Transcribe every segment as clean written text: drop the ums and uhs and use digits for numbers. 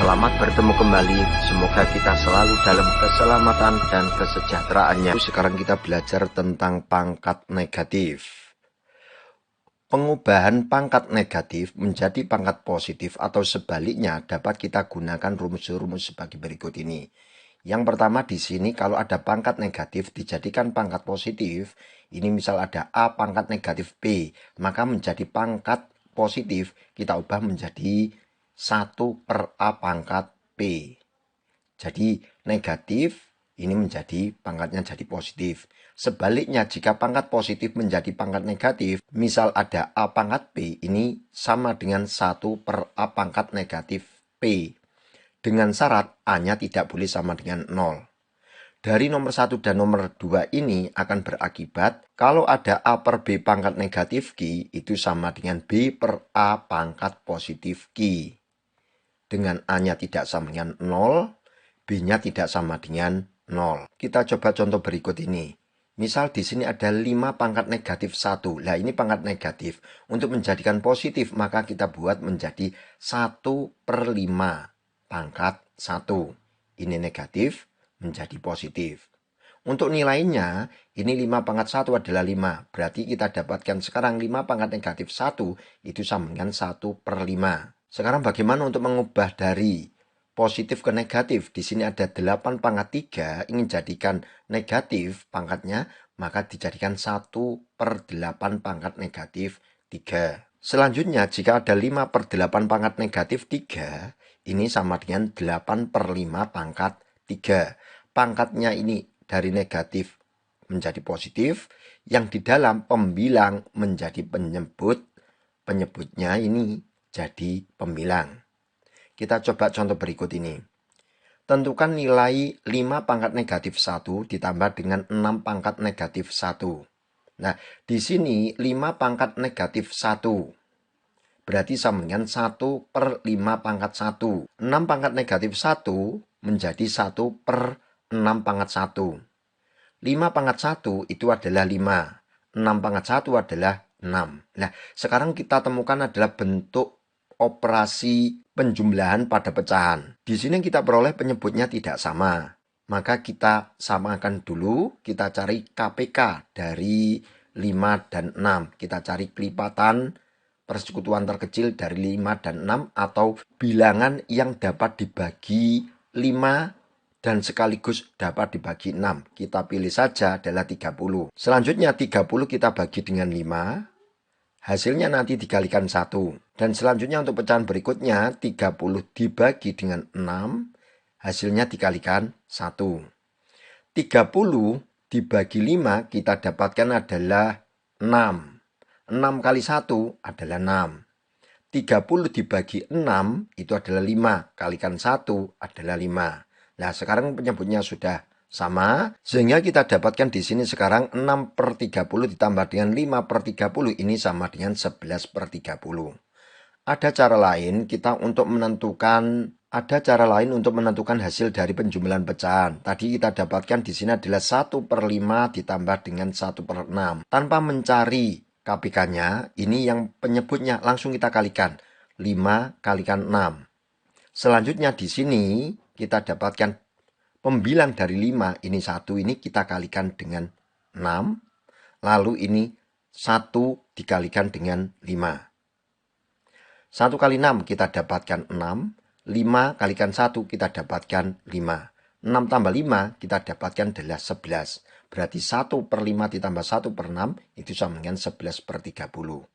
Selamat bertemu kembali. Semoga kita selalu dalam keselamatan dan kesejahteraannya. Sekarang kita belajar tentang pangkat negatif. Pengubahan pangkat negatif menjadi pangkat positif atau sebaliknya dapat kita gunakan rumus-rumus sebagai berikut ini. Yang pertama di sini kalau ada pangkat negatif dijadikan pangkat positif, ini misal ada A pangkat negatif B, maka menjadi pangkat positif kita ubah menjadi 1/A pangkat P. Jadi negatif ini menjadi pangkatnya jadi positif. Sebaliknya jika pangkat positif menjadi pangkat negatif, misal ada A pangkat P, ini sama dengan 1/A pangkat negatif P. Dengan syarat A-nya tidak boleh sama dengan 0. Dari nomor 1 dan nomor 2 ini akan berakibat kalau ada A per B pangkat negatif Q itu sama dengan B per A pangkat positif Q. Dengan A-nya tidak sama dengan 0, B-nya tidak sama dengan 0. Kita coba contoh berikut ini. Misal di sini ada 5 pangkat negatif 1. Nah ini pangkat negatif. Untuk menjadikan positif maka kita buat menjadi 1/5 pangkat 1. Ini negatif menjadi positif. Untuk nilainya, ini 5 pangkat 1 adalah 5. Berarti kita dapatkan sekarang 5 pangkat negatif 1 itu sama dengan 1/5. Sekarang bagaimana untuk mengubah dari positif ke negatif? Di sini ada 8 pangkat 3, ingin jadikan negatif pangkatnya, maka dijadikan 1/8 pangkat negatif 3. Selanjutnya, jika ada 5/8 pangkat negatif 3, ini sama dengan 8/5 pangkat 3. Pangkatnya ini dari negatif menjadi positif, yang di dalam pembilang menjadi penyebut, penyebutnya ini jadi pembilang. Kita coba contoh berikut ini. Tentukan nilai 5 pangkat negatif 1 ditambah dengan 6 pangkat negatif 1. Nah, di sini 5 pangkat negatif 1. Berarti sama dengan 1/5 pangkat 1. 6 pangkat negatif 1 menjadi 1/6 pangkat 1. 5 pangkat 1 itu adalah 5. 6 pangkat 1 adalah 6. Nah, sekarang kita temukan adalah bentuk operasi penjumlahan pada pecahan. Di sini kita peroleh penyebutnya tidak sama. Maka kita samakan dulu, kita cari KPK dari 5 dan 6. Kita cari kelipatan persekutuan terkecil dari 5 dan 6 atau bilangan yang dapat dibagi 5 dan sekaligus dapat dibagi 6. Kita pilih saja adalah 30. Selanjutnya 30 kita bagi dengan 5. Hasilnya nanti dikalikan 1. Dan selanjutnya untuk pecahan berikutnya 30 dibagi dengan 6. Hasilnya dikalikan 1. 30 dibagi 5 kita dapatkan adalah 6. 6 kali 1 adalah 6. 30 dibagi 6 itu adalah 5. Kalikan 1 adalah 5. Nah, sekarang penyebutnya sudah sama, sehingga kita dapatkan di sini sekarang 6/30 ditambah dengan 5/30 ini sama dengan 11/30. Ada cara lain untuk menentukan hasil dari penjumlahan pecahan. Tadi kita dapatkan di sini adalah 1/5 ditambah dengan 1/6. Tanpa mencari KPK-nya, ini yang penyebutnya langsung kita kalikan. 5 kalikan 6. Selanjutnya di sini kita dapatkan pembilang dari 5, ini 1, ini kita kalikan dengan 6. Lalu ini 1 dikalikan dengan 5. 1 kali 6 kita dapatkan 6. 5 kalikan 1 kita dapatkan 5. 6 tambah 5 kita dapatkan adalah 11. Berarti 1/5 ditambah 1/6 itu sama dengan 11/30.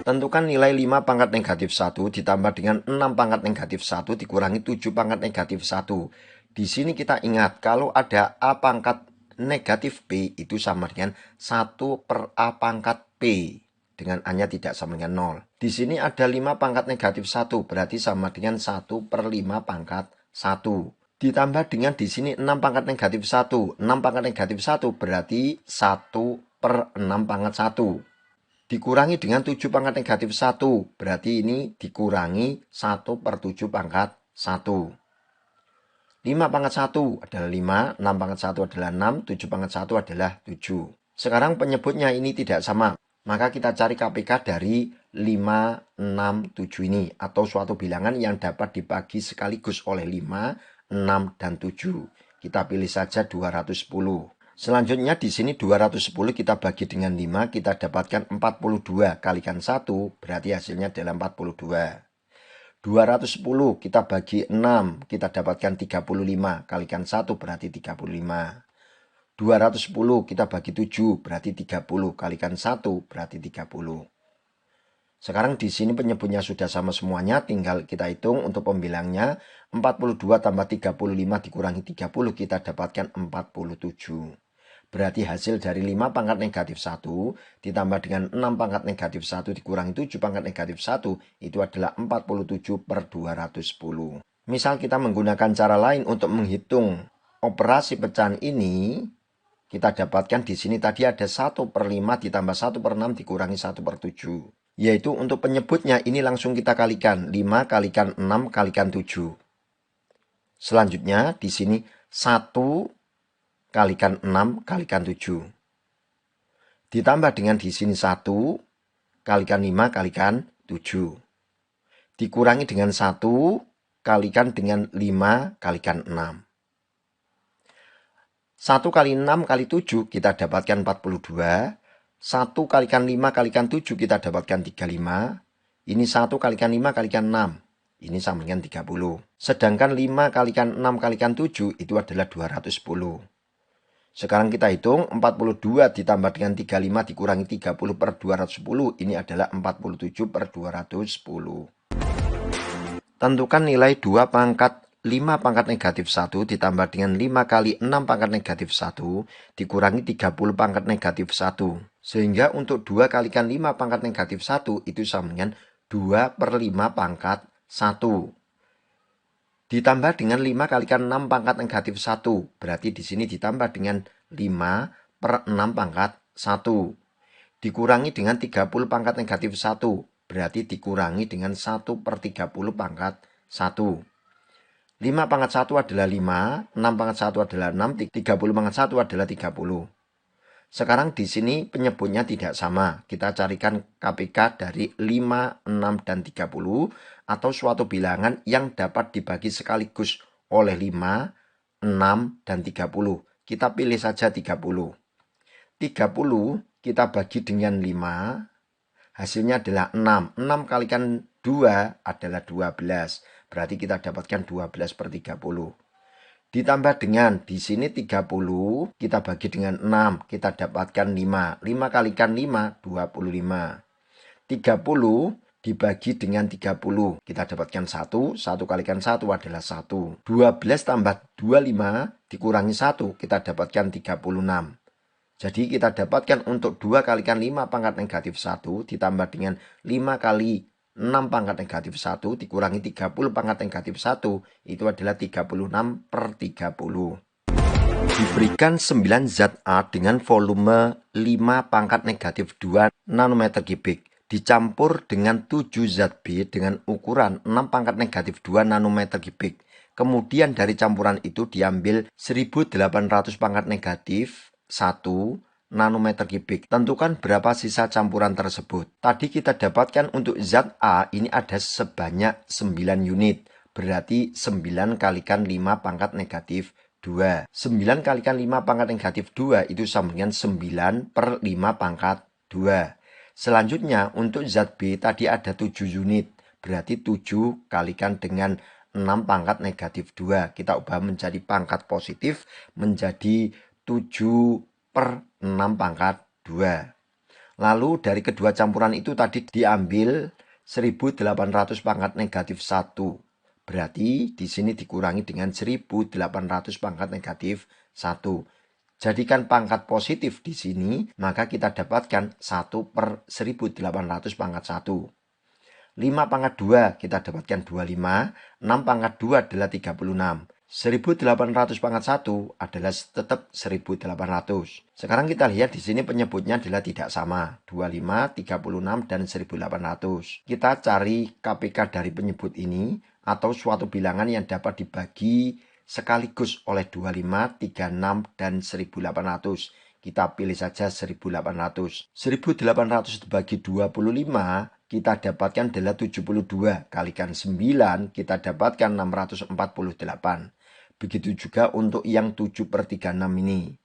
Tentukan nilai 5 pangkat negatif 1 ditambah dengan 6 pangkat negatif 1 dikurangi 7 pangkat negatif 1. Di sini kita ingat kalau ada A pangkat negatif P itu sama dengan 1/A pangkat P. Dengan A-nya tidak sama dengan 0. Di sini ada 5 pangkat negatif 1 berarti sama dengan 1/5 pangkat 1. Ditambah dengan di sini 6 pangkat negatif 1. 6 pangkat negatif 1 berarti 1/6 pangkat 1. Dikurangi dengan 7 pangkat negatif 1. Berarti ini dikurangi 1/7 pangkat 1. 5 pangkat 1 adalah 5. 6 pangkat 1 adalah 6. 7 pangkat 1 adalah 7. Sekarang penyebutnya ini tidak sama. Maka kita cari KPK dari 5, 6, 7 ini, atau suatu bilangan yang dapat dibagi sekaligus oleh 5, 6, dan 7. Kita pilih saja 210. Selanjutnya di sini 210 kita bagi dengan 5, kita dapatkan 42 kalikan 1, berarti hasilnya adalah 42. 210 kita bagi 6, kita dapatkan 35 kalikan 1, berarti 35. 210 kita bagi 7, berarti 30 kalikan 1, berarti 30. Sekarang di sini penyebutnya sudah sama semuanya, tinggal kita hitung untuk pembilangnya. 42 tambah 35 dikurangi 30, kita dapatkan 47. Berarti hasil dari 5 pangkat negatif 1 ditambah dengan 6 pangkat negatif 1 dikurangi 7 pangkat negatif 1, itu adalah 47 per 210. Misal kita menggunakan cara lain untuk menghitung operasi pecahan ini, kita dapatkan di sini tadi ada 1 per 5 ditambah 1 per 6 dikurangi 1 per 7. Yaitu untuk penyebutnya ini langsung kita kalikan. 5 kalikan 6 kalikan 7. Selanjutnya di sini 1 kalikan 6 kalikan 7. Ditambah dengan di sini 1 kalikan 5 kalikan 7. Dikurangi dengan 1 kalikan dengan 5 kalikan 6. 1 kali 6 kali 7 kita dapatkan 42. 1 kalikan 5 kalikan 7 kita dapatkan 35. Ini 1 kalikan 5 kalikan 6. Ini sama dengan 30. Sedangkan 5 kalikan 6 kalikan 7 itu adalah 210. Sekarang kita hitung 42 ditambah dengan 35 dikurangi 30 per 210. Ini adalah 47 per 210. Tentukan nilai 2 pangkat 5 pangkat negatif 1 ditambah dengan 5 kali 6 pangkat negatif 1 dikurangi 30 pangkat negatif 1. Sehingga untuk 2 kalikan 5 pangkat negatif 1 itu sama dengan 2 per 5 pangkat 1. Ditambah dengan 5 kalikan 6 pangkat negatif 1. Berarti di sini ditambah dengan 5 per 6 pangkat 1. Dikurangi dengan 30 pangkat negatif 1. Berarti dikurangi dengan 1 per 30 pangkat 1. 5 pangkat 1 adalah 5, 6 pangkat 1 adalah 6, 30 pangkat 1 adalah 30. Sekarang di sini penyebutnya tidak sama. Kita carikan KPK dari 5, 6, dan 30 atau suatu bilangan yang dapat dibagi sekaligus oleh 5, 6, dan 30. Kita pilih saja 30. 30 kita bagi dengan 5, hasilnya adalah 6. 6 kalikan 2 adalah 12. Berarti kita dapatkan 12 per 30. Ditambah dengan di sini 30, kita bagi dengan 6, kita dapatkan 5. 5 kalikan 5, 25. 30 dibagi dengan 30, kita dapatkan 1. 1 kalikan 1 adalah 1. 12 tambah 25 dikurangi 1, kita dapatkan 36. Jadi kita dapatkan untuk 2 kalikan 5 pangkat negatif 1 ditambah dengan 5 kali 6 pangkat negatif 1 dikurangi 30 pangkat negatif 1, itu adalah 36 per 30. Diberikan 9 zat A dengan volume 5 pangkat negatif 2 nanometer kubik dicampur dengan 7 zat B dengan ukuran 6 pangkat negatif 2 nanometer kubik. Kemudian dari campuran itu diambil 1800 pangkat negatif 1 nanometer kubik. Tentukan berapa sisa campuran tersebut. Tadi kita dapatkan untuk zat A ini ada sebanyak 9 unit. Berarti 9 kalikan 5 pangkat negatif 2. 9 kalikan 5 pangkat negatif 2 itu sama dengan 9 per 5 pangkat 2. Selanjutnya untuk zat B tadi ada 7 unit. Berarti 7 kalikan dengan 6 pangkat negatif 2. Kita ubah menjadi pangkat positif menjadi 7 per 6 pangkat 2. Lalu dari kedua campuran itu tadi diambil 1800 pangkat negatif 1. Berarti di sini dikurangi dengan 1800 pangkat negatif 1. Jadikan pangkat positif di sini, maka kita dapatkan 1 per 1800 pangkat 1. 5 pangkat 2 kita dapatkan 25, 6 pangkat 2 adalah 36. 1800 pangkat 1 adalah tetap 1800. Sekarang kita lihat di sini penyebutnya adalah tidak sama. 25, 36, dan 1800. Kita cari KPK dari penyebut ini atau suatu bilangan yang dapat dibagi sekaligus oleh 25, 36, dan 1800. Kita pilih saja 1800. 1800 dibagi 25 kita dapatkan adalah 72. Kalikan 9, kita dapatkan 648. Begitu juga untuk yang 7/36 ini.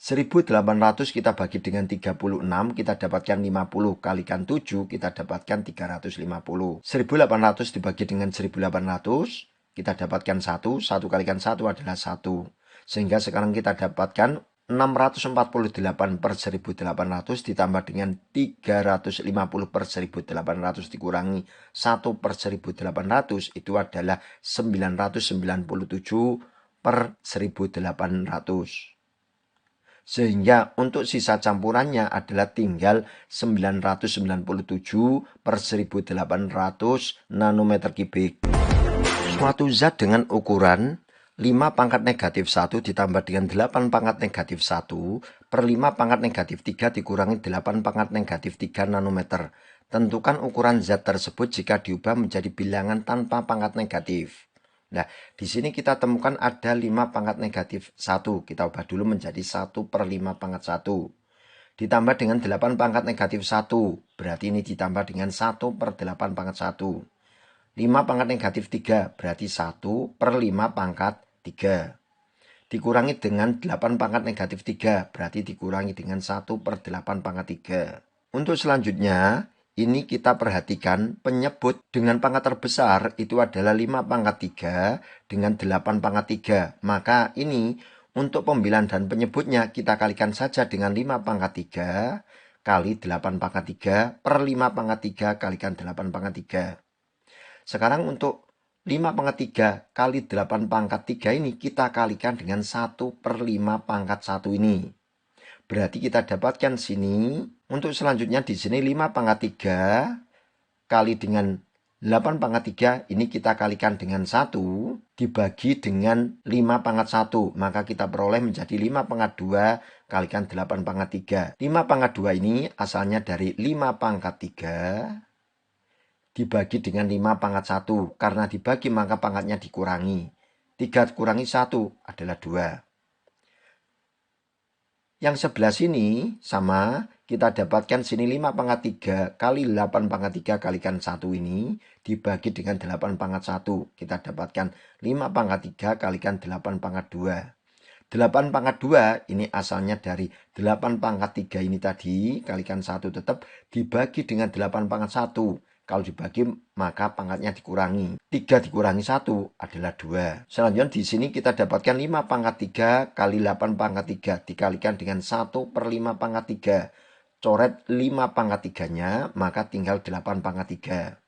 1800 kita bagi dengan 36, kita dapatkan 50. Kalikan 7, kita dapatkan 350. 1800 dibagi dengan 1800, kita dapatkan 1. 1 kalikan 1 adalah 1. Sehingga sekarang kita dapatkan 648/1800 ditambah dengan 350/1800 dikurangi 1/1800 itu adalah 997/1800. Sehingga untuk sisa campurannya adalah tinggal 997/1800 nanometer kubik. Suatu zat dengan ukuran 5 pangkat negatif 1 ditambah dengan 8 pangkat negatif 1 per 5 pangkat negatif 3 dikurangi 8 pangkat negatif 3 nanometer. Tentukan ukuran zat tersebut jika diubah menjadi bilangan tanpa pangkat negatif. Nah, di sini kita temukan ada 5 pangkat negatif 1. Kita ubah dulu menjadi 1/5 pangkat 1. Ditambah dengan 8 pangkat negatif 1. Berarti ini ditambah dengan 1/8 pangkat 1. 5 pangkat negatif 3. Berarti 1/5 pangkat 3. Dikurangi dengan 8 pangkat negatif 3. Berarti dikurangi dengan 1/8 pangkat 3. Untuk selanjutnya, ini kita perhatikan penyebut dengan pangkat terbesar itu adalah 5 pangkat 3 dengan 8 pangkat 3. Maka ini untuk pembilangan dan penyebutnya kita kalikan saja dengan 5 pangkat 3 kali 8 pangkat 3 per 5 pangkat 3 kalikan 8 pangkat 3. Sekarang untuk 5 pangkat 3 kali 8 pangkat 3 ini kita kalikan dengan 1/5 pangkat 1 ini. Berarti kita dapatkan sini, untuk selanjutnya di sini 5 pangkat 3 kali dengan 8 pangkat 3, ini kita kalikan dengan 1, dibagi dengan 5 pangkat 1. Maka kita peroleh menjadi 5 pangkat 2 kalikan 8 pangkat 3. 5 pangkat 2 ini asalnya dari 5 pangkat 3 dibagi dengan 5 pangkat 1. Karena dibagi maka pangkatnya dikurangi. 3 kurangi 1 adalah 2. Yang sebelah sini sama, kita dapatkan sini 5 pangkat 3 kali 8 pangkat 3 kalikan 1 ini dibagi dengan 8 pangkat 1. Kita dapatkan 5 pangkat 3 kalikan 8 pangkat 2. 8 pangkat 2 ini asalnya dari 8 pangkat 3 ini tadi kalikan 1 tetap dibagi dengan 8 pangkat 1. Kalau dibagi maka pangkatnya dikurangi. 3 dikurangi 1 adalah 2. Selanjutnya di sini kita dapatkan 5 pangkat 3 kali 8 pangkat 3 dikalikan dengan 1/5 pangkat 3. Coret 5 pangkat 3-nya maka tinggal 8 pangkat 3.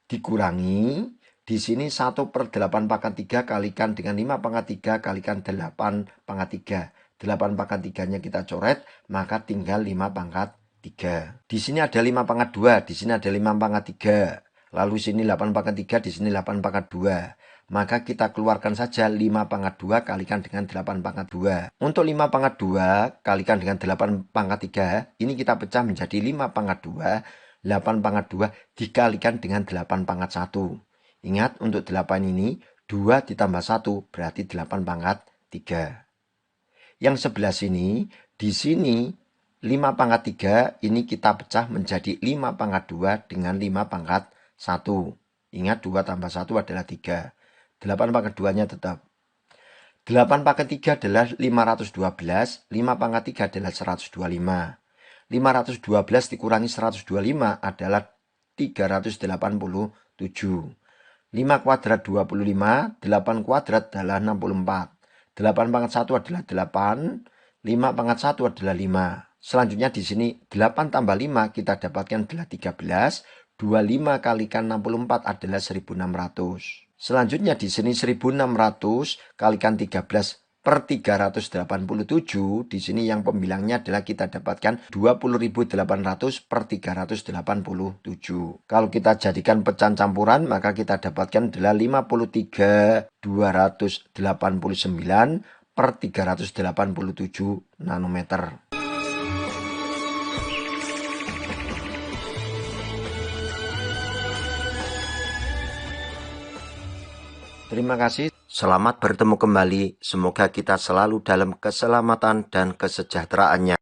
Dikurangi di sini 1/8 pangkat 3 kalikan dengan 5 pangkat 3 kalikan 8 pangkat 3. 8 pangkat 3-nya kita coret maka tinggal 5 pangkat 3. Di sini ada 5 pangkat 2, di sini ada 5 pangkat 3. Lalu sini 8 pangkat 3, di sini 8 pangkat 2. Maka kita keluarkan saja 5 pangkat 2 kalikan dengan 8 pangkat 2. Untuk 5 pangkat 2 kalikan dengan 8 pangkat 3, ini kita pecah menjadi 5 pangkat 2, 8 pangkat 2 dikalikan dengan 8 pangkat 1. Ingat untuk 8 ini 2 ditambah 1 berarti 8 pangkat 3. Yang sebelah sini, di sini 5 pangkat 3 ini kita pecah menjadi 5 pangkat 2 dengan 5 pangkat 1. Ingat 2 tambah 1 adalah 3. 8 pangkat 2-nya tetap. 8 pangkat 3 adalah 512. 5 pangkat 3 adalah 125. 512 dikurangi 125 adalah 387. 5 kuadrat 25. 8 kuadrat adalah 64. 8 pangkat 1 adalah 8. 5 pangkat 1 adalah 5. Selanjutnya di sini 8 tambah 5 kita dapatkan adalah 13. 25 kalikan 64 adalah 1600. Selanjutnya di sini 1600 kalikan 13/387. Di sini yang pembilangnya adalah kita dapatkan 20.800 per 387. Kalau kita jadikan pecahan campuran maka kita dapatkan adalah 53.289 per 387 nanometer. Terima kasih, selamat bertemu kembali. Semoga kita selalu dalam keselamatan dan kesejahteraannya.